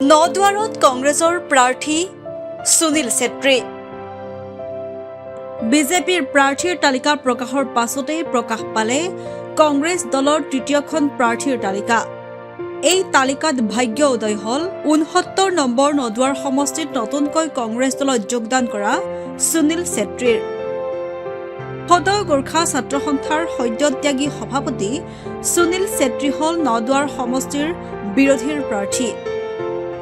নদুৱাৰত কংগ্ৰেছৰ প্ৰাৰ্থী সুনীল ছেত্ৰী। বিজেপিৰ প্ৰাৰ্থীৰ তালিকা প্ৰকাশৰ পাছতেই প্ৰকাশ পালে কংগ্ৰেছ দলৰ তৃতীয়খন প্ৰাৰ্থীৰ তালিকা। এই তালিকাত ভাগ্য উদয় হল ৬৯ নম্বৰ নদুৱাৰ সমষ্টিত নতুনকৈ কংগ্ৰেছ দলত যোগদান কৰা সুনীল ছেত্ৰীৰ। সদৌ গোৰ্খা ছাত্ৰ সন্থাৰ সদ্যত্যাগী সভাপতি সুনীল ছেত্ৰী হল নদুৱাৰ সমষ্টিৰ বিৰোধীৰ প্ৰাৰ্থী।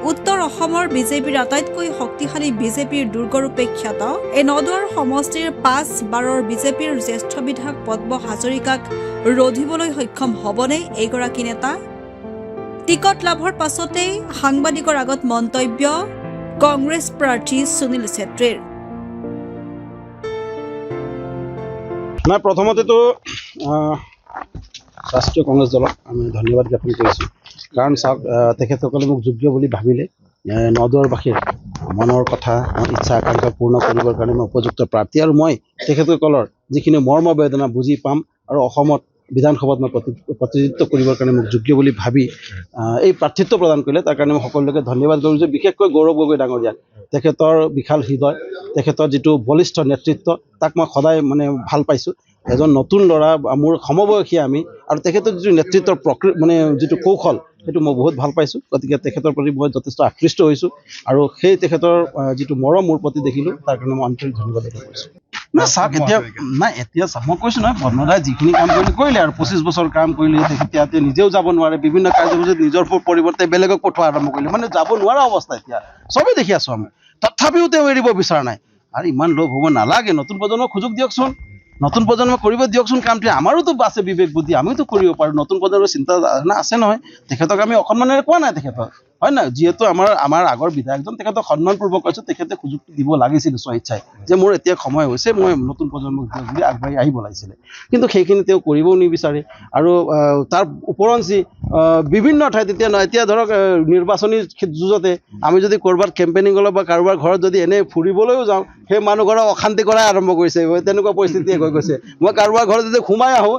উত্তৰ অসমৰ বিজেপিৰ আটাইতকৈ শক্তিশালী বিজেপিৰ দুৰ্গৰূপে খ্যাত এই নদুৱাৰ সমষ্টিৰ ৫-১২ৰ বিজেপিৰ জ্যেষ্ঠ বিধায়ক পদ্ম হাজৰিকাক ৰোধিবলৈ সক্ষম হ'বনে এইগৰাকী নেতা? টিকট লাভৰ পাছতেই সাংবাদিকৰ আগত মন্তব্য কংগ্ৰেছ প্ৰাৰ্থী সুনীল ছেত্ৰীৰ। মই প্ৰথমতেতো ৰাষ্ট্ৰীয় কংগ্ৰেছ দলক আমি ধন্যবাদ জ্ঞাপন কৰিছোঁ। কাৰণ চাওক, তেখেতসকলে মোক যোগ্য বুলি ভাবিলে নদুৱাৰবাসীৰ মনৰ কথা ইচ্ছা আকাংক্ষা পূৰ্ণ কৰিবৰ কাৰণে মই উপযুক্ত প্ৰাৰ্থী, আৰু মই তেখেতসকলৰ যিখিনি মৰ্ম বেদনা বুজি পাম আৰু অসমত বিধানসভাত মই প্ৰতিনিধিত্ব কৰিবৰ কাৰণে মোক যোগ্য বুলি ভাবি এই প্ৰাৰ্থিত্ব প্ৰদান কৰিলে, তাৰ কাৰণে মই সকলোকে ধন্যবাদ কৰিছোঁ। বিশেষকৈ গৌৰৱ গগৈ ডাঙৰীয়াক, তেখেতৰ বিশাল হৃদয়, তেখেতৰ যিটো বলিষ্ঠ নেতৃত্ব, তাক মই সদায় ভাল পাইছোঁ। এজন নতুন ল'ৰা, মোৰ সমবয়সী আমি, আৰু তেখেতৰ যিটো নেতৃত্বৰ যিটো কৌশল, সেইটো মই বহুত ভাল পাইছোঁ। গতিকে তেখেতৰ প্ৰতি মই যথেষ্ট আকৃষ্ট হৈছোঁ, আৰু সেই তেখেতৰ যিটো মৰম মোৰ প্ৰতি দেখিলোঁ, তাৰ কাৰণে মই আন্তৰিক ধন্যবাদ জ্ঞাপন কৰিছোঁ। চাওক, এতিয়া মই কৈছোঁ নহয়, পদ্মদাই যিখিনি কাম কৰিলে আৰু ২৫ বছৰ কাম কৰিলে, তেখেতে নিজেও যাব নোৱাৰে, বিভিন্ন কাৰ্যসূচীত নিজৰ পৰিৱৰ্তে বেলেগক পঠোৱা আৰম্ভ কৰিলে, যাব নোৱাৰা অৱস্থা এতিয়া চবেই দেখি আছোঁ আমি। তথাপিও তেওঁ এৰিব বিচৰা নাই। আৰু ইমান লোভ হ'ব নালাগে, নতুন প্ৰজন্মক সুযোগ দিয়কচোন, নতুন প্ৰজন্মক কৰিব দিয়কচোন কামটো। আমাৰোতো আছে বিবেক বুদ্ধি, আমিওতো কৰিব পাৰোঁ। নতুন প্ৰজন্মৰ চিন্তা ধাৰণা আছে নহয়, তেখেতক আমি অসন্মানেৰে কোৱা নাই তেখেতক, হয় নহয়? যিহেতু আমাৰ আগৰ বিধায়কজন, তেখেতক সন্মানপূৰ্বক কৈছোঁ, তেখেতে সুযোগটো দিব লাগিছিল স্বইচ্ছাই, যে মোৰ এতিয়া সময় হৈছে, মই নতুন প্ৰজন্মক বুলি আগবাঢ়ি আহিব লাগিছিলে। কিন্তু সেইখিনি তেওঁ কৰিবও নিবিচাৰে। আৰু তাৰ ওপৰঞ্চি বিভিন্ন ঠাইত এতিয়া ধৰক নিৰ্বাচনী যুঁজতে আমি যদি ক'ৰবাত কেম্পেইনিঙলৈ বা কাৰোবাৰ ঘৰত যদি এনেই ফুৰিবলৈও যাওঁ, সেই মানুহ ঘৰক অশান্তি কৰাই আৰম্ভ কৰিছে। তেনেকুৱা পৰিস্থিতিয়ে হৈ গৈছে। মই কাৰোবাৰ ঘৰত যদি সোমাই আহোঁ,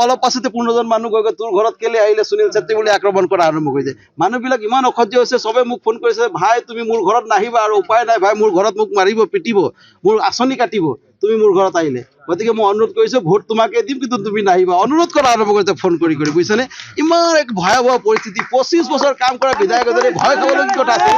অলপ পাছতে ১৫জন মানুহ গৈ তোৰ ঘৰত কেলে আহিলে সুনীল ছেত্ৰী বুলি আক্ৰমণ কৰা আৰম্ভ কৰিছে। মানুহবিলাক ইমান অসহ্য হৈছে, চবে মোক ফোন কৰিছে, ভাই তুমি মোৰ ঘৰত নাহিবা, আৰু উপায় নাই ভাই, মোৰ ঘৰত মোক মাৰিব, পিটিব, মোৰ আঁচনি কাটিব তুমি মোৰ ঘৰত আহিলে। গতিকে মই অনুৰোধ কৰিছোঁ, ভোট তোমাকে দিম, কিন্তু তুমি নাহিবা, অনুৰোধ কৰা আৰম্ভ কৰিছে ফোন কৰি বুজিছানে? ইমান এক ভয়াৱহ পৰিস্থিতি। ২৫ বছৰ কাম কৰা বিধায়ক এজনে ভয় খাবলগীয়া আছে।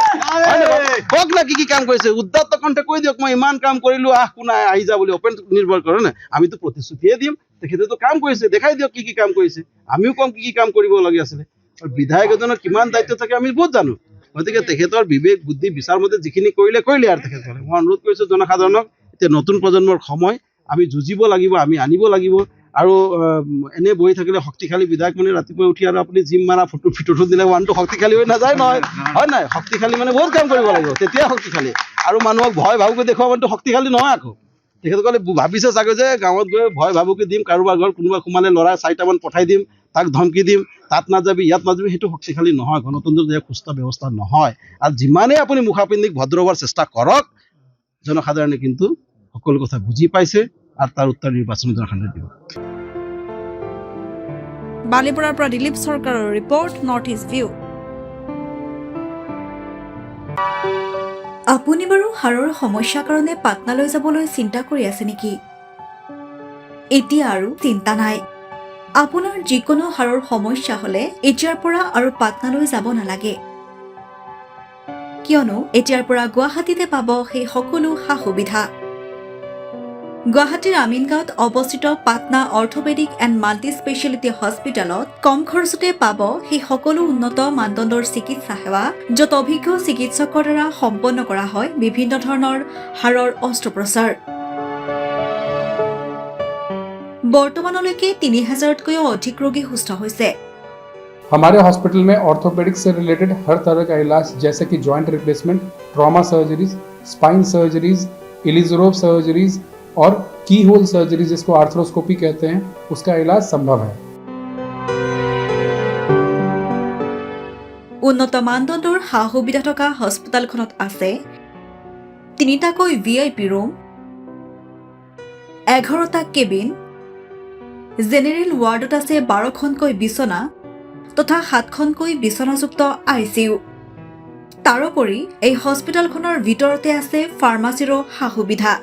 কওক না কি কাম কৰিছে, উদ্যত কণ্ঠে কৈ দিয়ক, মই ইমান কাম কৰিলোঁ, কোনে আহি যা বুলি অপেন নিৰ্ভৰ কৰে নে? আমিতো প্ৰতিশ্ৰুতিয়ে দিম, তেখেতেতো কাম কৰিছে, দেখাই দিয়ক কি কাম কৰিছে, আমিও কম কি কাম কৰিবলগীয়া আছিলে। আৰু বিধায়ক এজনৰ কিমান দায়িত্ব থাকে আমি বহুত জানো। গতিকে তেখেতৰ বিবেক বুদ্ধি বিচাৰ মতে যিখিনি কৰিলে আৰু তেখেতসকলে। মই অনুৰোধ কৰিছোঁ জনসাধাৰণক, এতিয়া নতুন প্ৰজন্মৰ সময়, আমি যুঁজিব লাগিব, আমি আনিব লাগিব। আৰু এনেই বহি থাকিলে শক্তিশালী বিধায়ক ৰাতিপুৱা উঠি আৰু আপুনি জিম মাৰা ফটো দিলে মানুহটো শক্তিশালী হৈ নাযায় নহয়, হয় নাই? শক্তিশালী বহুত কাম কৰিব লাগিব, তেতিয়া শক্তিশালী। আৰু মানুহক ভয় ভাবুকি দেখুওৱা মানুহটো শক্তিশালী নহয় আকৌ। তেখেতসকলে ভাবিছে চাগৈ যে গাঁৱত গৈ ভয় ভাবুকি দিম, কাৰোবাৰ ঘৰত কোনোবা সোমালে ল'ৰা ৪টামান পঠাই দিম, তাক ধমকি দিম, তাত নাযাবি ইয়াত নাযাবি, সেইটো শক্তিশালী নহয়। গণতন্ত্ৰৰ যে সুস্থ ব্যৱস্থা নহয়। আৰু যিমানেই আপুনি মুখাপিন্ধিক ভদ্ৰ হোৱাৰ চেষ্টা কৰক, জনসাধাৰণে কিন্তু সকলো কথা বুজি পাইছে, আৰু তাৰ উত্তৰ নিৰ্বাচনী জনসাধাৰণে দিব। বালিপৰাৰ পৰা দিলীপ চৰকাৰৰ ৰিপৰ্ট, নৰ্থ ইষ্ট ভিউ। আপুনি বাৰু হাড়ৰ সমস্যাৰ কাৰণে পাটনালৈ যাবলৈ চিন্তা কৰি আছে নেকি? এতিয়া আৰু চিন্তা নাই। আপোনাৰ যিকোনো হাড়ৰ সমস্যা হ'লে এতিয়াৰ পৰা আৰু পাটনালৈ যাব নালাগে, কিয়নো এতিয়াৰ পৰা গুৱাহাটীতে পাব সেই সকলো সা সুবিধা। গুৱাহাটীৰ আমিনগাঁৱত অৱস্থিত Patna orthopaedic and multi speciality হস্পিটেলত কম খৰচতে পাব সেই সকলো উন্নত মানদণ্ডৰ চিকিৎসা সেৱা, য'ত অভিজ্ঞ চিকিৎসকৰ দ্বাৰা সম্পন্ন কৰা হয় বিভিন্ন ধৰণৰ হাড়ৰ অস্ত্ৰোপচাৰ। বৰ্তমানলৈকে ৩,০০০তকৈও অধিক ৰোগী সুস্থ হৈছে। हमारे हॉस्पिटल में ऑर्थोपेडिक्स से रिलेटेड हर तरह का इलाज, जैसे कि joint replacement, trauma surgeries, spine surgeries, Ilizarov surgeries और की होल सर्जरी जिसको आर्थ्रोस्कोपी कहते हैं, उसका इलाज संभव है। উন্নত মানদণ্ডৰ সা সুবিধা থকা হস্পিটেলখনত আছে ৩টাকৈ VIP ৰুম, ১১টা কেবিন, জেনেৰেল ৱাৰ্ডত আছে 12খনকৈ বিচনা তথা 7খনকৈ বিচনাযুক্ত ICU। তাৰোপৰি এই হস্পিটেলখনৰ ভিতৰতে আছে ফাৰ্মাচীৰো সা সুবিধা